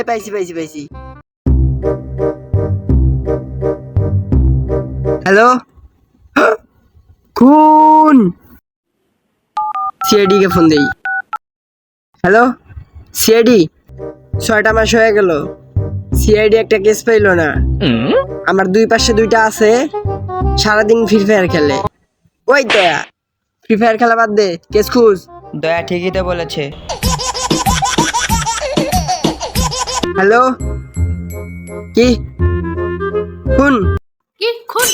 পাইছি পাইছি পাইছি। হ্যালো, খুন। সিআইডি কে ফোন দেই। হ্যালো সিআইডি, 6টা মাস হয়ে গেল, সিআইডি একটা কেস পাইলো না। আমার দুই পাশে দুইটা আছে, সারাদিন ফ্রি ফায়ার খেলে। ওই দয়া, ফ্রি ফায়ার খেলা বাদ দে, কেস খুঁজ। দয়া ঠিকই তো বলেছে। হ্যালো, কি খুন? কি খুন?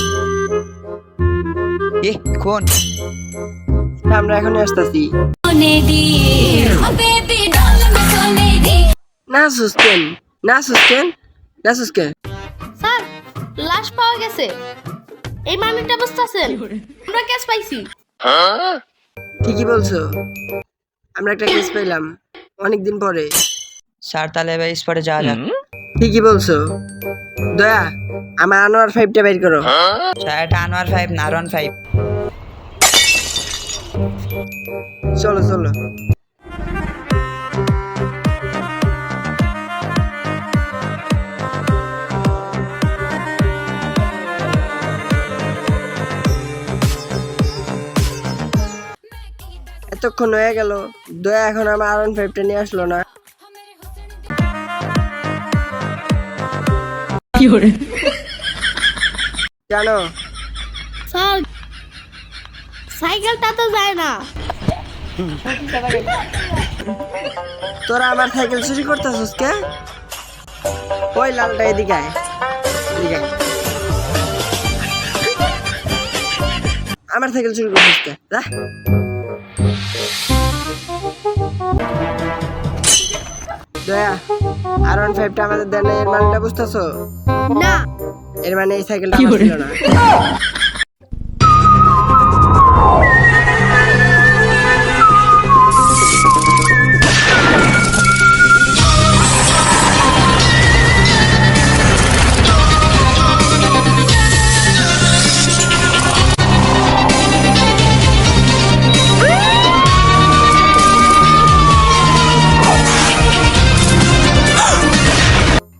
কি খুন? আমরা এখনই আসতেছি। না সুস্কেন, না সুস্কেন, না সুস্কেন। স্যার, লাশ পাওয়া গেছে। এই মানিটা বুঝতেছেন? আমরা কেস পাইছি। ঠিকই বলছো, আমরা একটা কেস পেলাম অনেকদিন পরে। স্যার তাহলে এবার স্পটে যাওয়া যাক। ঠিকই বলছো। দয়া, আমার আনোয়ার 5টা বের করো। স্যার এটা আনোয়ার 5 না R15। চলো চলো। এতক্ষণ হয়ে গেল, দয়া এখন আমার R15টা নিয়ে আসলো না। জানো, স্যার, সাইকেলটা তো যায় না। তোরা আমার সাইকেল চুরি করতেছিস কে? ওই লালটা এদিকে আয়, এদিকে আয়। আমার সাইকেল চুরি করছিস কে? যা। দয়া, R15টা আমাদের দেন নাই, এর মানেটা বুঝতেছো? না। এর মানে এই সাইকেলটা আমার ছিল না।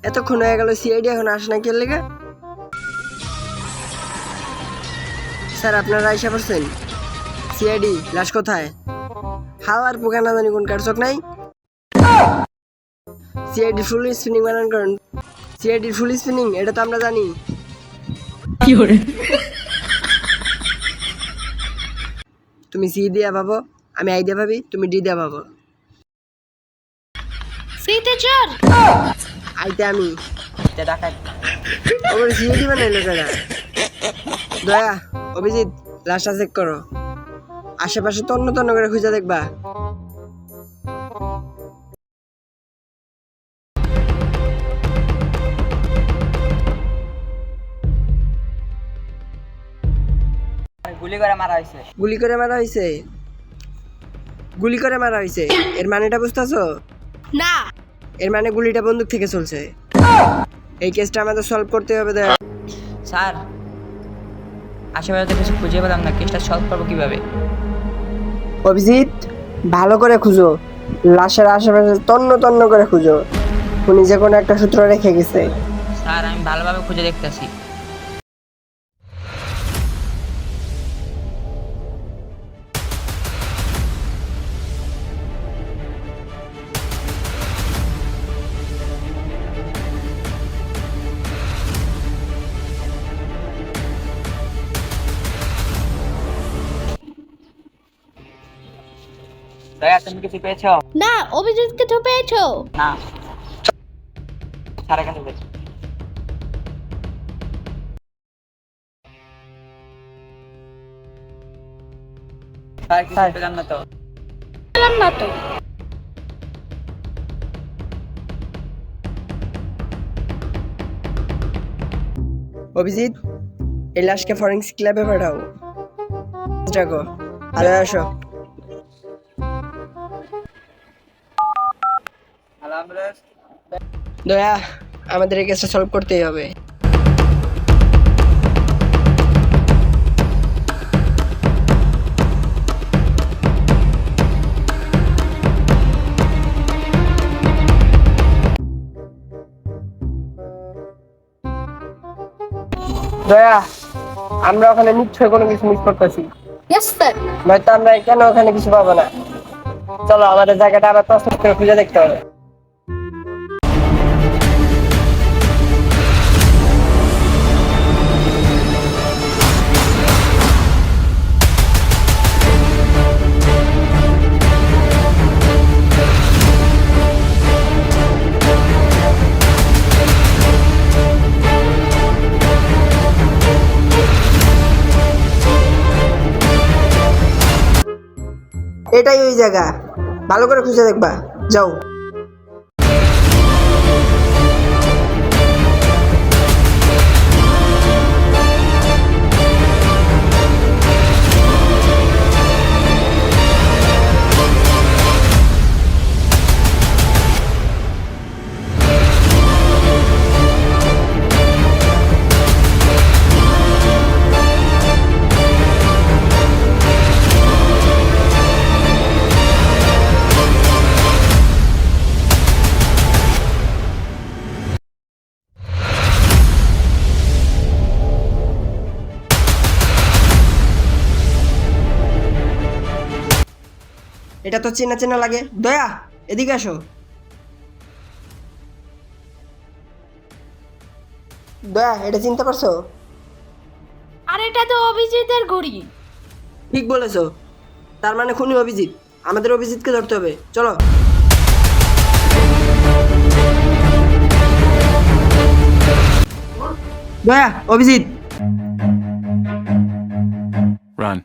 এতক্ষণ হয়ে গেল, সিআইডি এখন আসে না, কে লেগে? স্যার আপনারা আইসা পড়ছেন? সিআইডি, লাশ কোথায়? হাওয়ার পোকা না জানি কোন কার চোখ নাই। সিআইডি ফুল স্পিনিং বানান করেন। সিআইডি ফুল স্পিনিং, এটা তো আমরা জানি। তুমি সি দিয়া পাবো, আমি আই দিয়া ভাবি, তুমি ডি দিয়া পাবো। ফ্রিতে চোর। আইতে আমি ওর সিআইডি বানাইলো কেনা? দয়া, অভিজিৎ, লাশটা চেক করো, আশেপাশে তন্ন তন্ন করে খুঁজে দেখবা। গুলি করে মারা হয়েছে। গুলি করে মারা হয়েছে, গুলি করে মারা হয়েছে, এর মানেটা বুঝতেছো? না। এর মানে গুলিটা বন্দুক থেকে চলছে। এই কেসটা আমাদের সলভ করতে হবে। স্যার আশেপাশে তো কিছু খুঁজে পেলাম না, কেসটা সলভ করবো কিভাবে? অভিজিৎ, ভালো করে খুঁজো, লাশের আশেপাশে তন্ন তন্ন করে খুঁজো, উনি যে কোনো একটা সূত্র রেখে গেছে। স্যার আমি ভালোভাবে খুঁজে দেখতেছি। দয়া তুমি কিছু পেয়েছো? না, অভিজিৎকে তো পেয়েছো। না। স্যারের কাছে যাই। স্যার কিছু পেলাম না তো। পেলাম না তো। অভিজিৎ, এই লাশকে ফরেন্সিক ল্যাবে পাঠাও। দেখো, আরে আসো। দয়া, আমাদের এই কেসটা সলভ করতেই হবে। দয়া, আমরা ওখানে নিশ্চয়ই কোনো কিছু মিস করতেছি। Yes sir. নয়তো আমরা কেন ওখানে কিছু পাবো না। চলো আমাদের জায়গাটা আবার তছনছ করে খুঁজে দেখতে হবে। এটাই ওই জায়গা, ভালো করে খুঁজে দেখবা। যাও। এটা তো চেনা চেনা লাগে। দয়া, এদিকে আসো। দয়া, এটা চিনতে পারছো? আর এটা তো অভিজিতের ঘড়ি। ঠিক বলেছো, তার মানে খুনি অভিজিৎ। আমাদের অভিজিৎকে ধরতে হবে, চলো। দয়া, অভিজিৎ। Run.